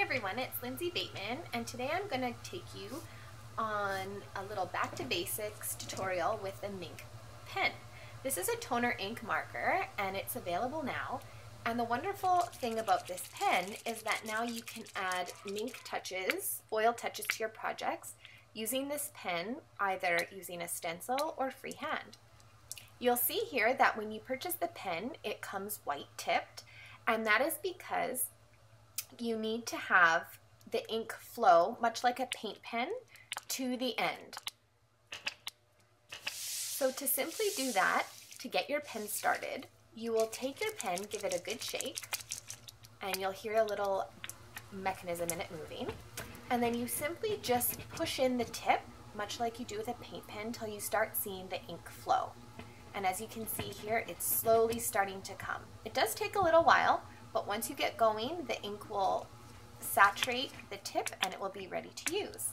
everyone, it's Lindsay Bateman, and today I'm going to take you on a little back to basics tutorial with the Minc pen. This is a toner ink marker and it's available now, and the wonderful thing about this pen is that now you can add Minc touches, oil touches to your projects using this pen, either using a stencil or freehand. You'll see here that when you purchase the pen it comes white tipped, and that is because you need to have the ink flow, much like a paint pen, to the end. So to simply do that, to get your pen started, you will take your pen, give it a good shake, and you'll hear a little mechanism in it moving. And then you simply just push in the tip, much like you do with a paint pen, until you start seeing the ink flow. And as you can see here, it's slowly starting to come. It does take a little while, but once you get going, the ink will saturate the tip and it will be ready to use.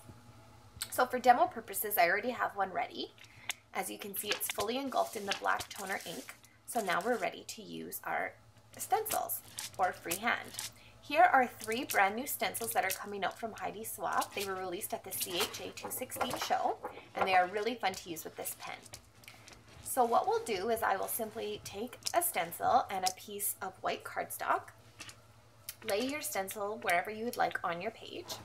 So for demo purposes, I already have one ready. As you can see, it's fully engulfed in the black toner ink. So now we're ready to use our stencils or freehand. Here are 3 brand new stencils that are coming out from Heidi Swapp. They were released at the CHA 216 show, and they are really fun to use with this pen. So what we'll do is I will simply take a stencil and a piece of white cardstock, lay your stencil wherever you would like on your page,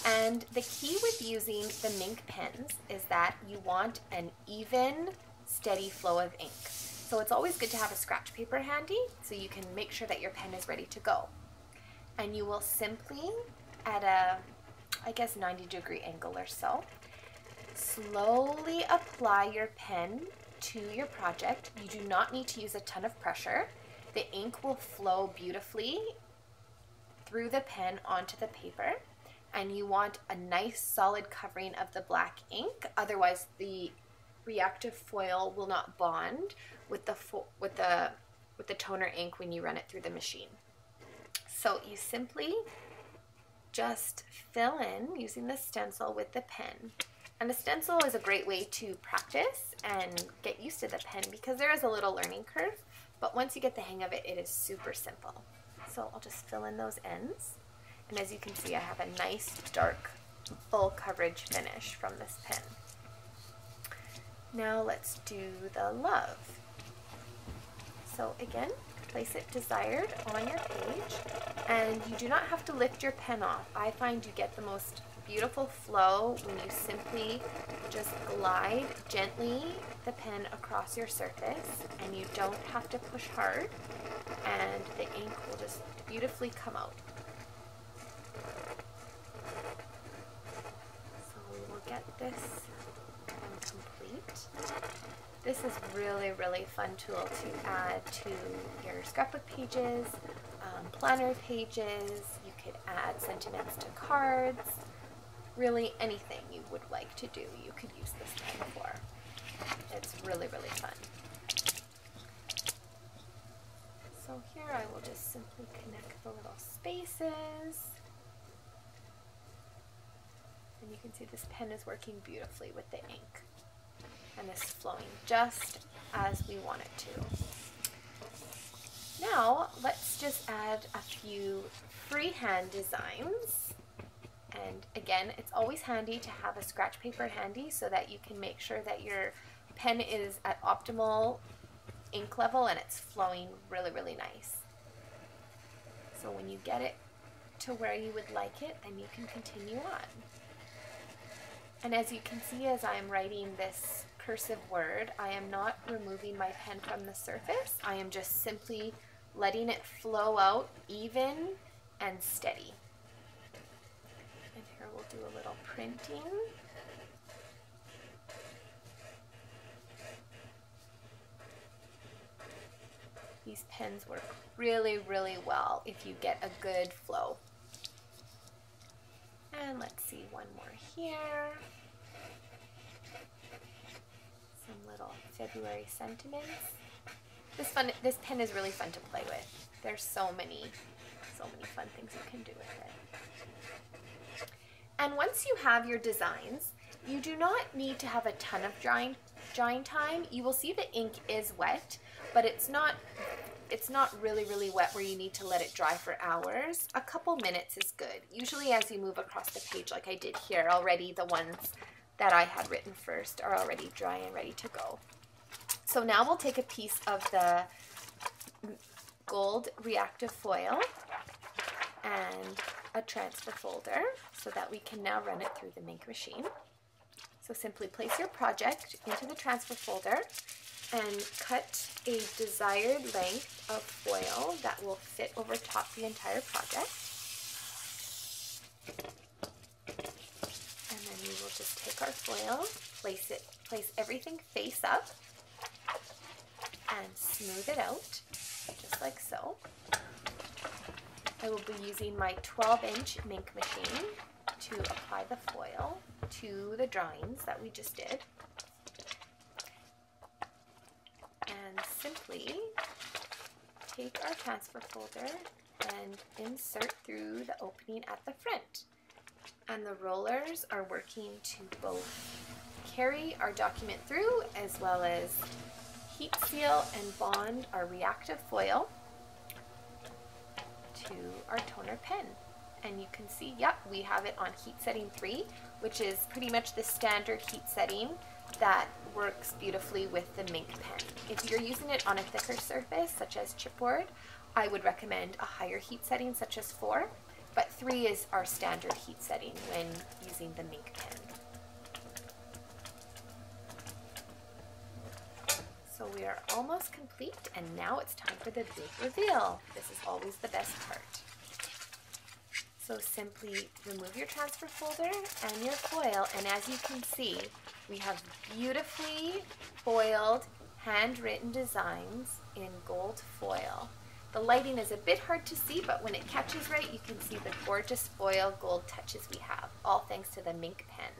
and the key with using the Minc pens is that you want an even, steady flow of ink. So it's always good to have a scratch paper handy so you can make sure that your pen is ready to go. And you will simply, at a, I guess 90-degree angle or so, slowly apply your pen to your project. You do not need to use a ton of pressure. The ink will flow beautifully through the pen onto the paper, and you want a nice solid covering of the black ink, otherwise the reactive foil will not bond with the toner ink when you run it through the machine. So you simply just fill in using the stencil with the pen. And a stencil is a great way to practice and get used to the pen because there is a little learning curve, but once you get the hang of it, it is super simple. So I'll just fill in those ends. And as you can see, I have a nice dark full coverage finish from this pen. Now let's do the love. So again, place it desired on your page, and you do not have to lift your pen off. I find you get the most beautiful flow when you simply just glide gently the pen across your surface, and you don't have to push hard, and the ink will just beautifully come out. So we will get this complete. This is really fun tool to add to your scrapbook pages, planner pages. You could add sentiments to cards. Really anything you would like to do, you could use this pen for. It's really fun. So here I will just simply connect the little spaces. And you can see this pen is working beautifully with the ink. And this is flowing just as we want it to. Now let's just add a few freehand designs. And again, it's always handy to have a scratch paper handy so that you can make sure that your pen is at optimal ink level and it's flowing really nice. So when you get it to where you would like it, then you can continue on. And as you can see, as I am writing this cursive word, I am not removing my pen from the surface. I am just simply letting it flow out even and steady. And here we'll do a little printing. These pens work really well if you get a good flow. And let's see, one more here. Some little February sentiments. This pen is really fun to play with. There's so many fun things you can do with it. And once you have your designs, you do not need to have a ton of drying time. You will see the ink is wet, but it's not it's not really wet where you need to let it dry for hours. A couple minutes is good. Usually as you move across the page like I did here, already the ones that I had written first are already dry and ready to go. So now we'll take a piece of the gold reactive foil and a transfer folder so that we can now run it through the Minc machine. So simply place your project into the transfer folder and cut a desired length of foil that will fit over top the entire project. And then we will just take our foil, place everything face up, and smooth it out, just like so. I will be using my 12-inch Minc machine to apply the foil to the drawings that we just did. And simply take our transfer folder and insert through the opening at the front. And the rollers are working to both carry our document through as well as heat seal and bond our reactive foil to our toner pen. And you can see, yep, we have it on heat setting 3, which is pretty much the standard heat setting that works beautifully with the Minc pen. If you're using it on a thicker surface, such as chipboard, I would recommend a higher heat setting, such as 4, but 3 is our standard heat setting when using the Minc pen. So we are almost complete, and now it's time for the big reveal. This is always the best part. So simply remove your transfer folder and your foil, and as you can see, we have beautifully foiled, handwritten designs in gold foil. The lighting is a bit hard to see, but when it catches right, you can see the gorgeous foil gold touches we have, all thanks to the Minc pen.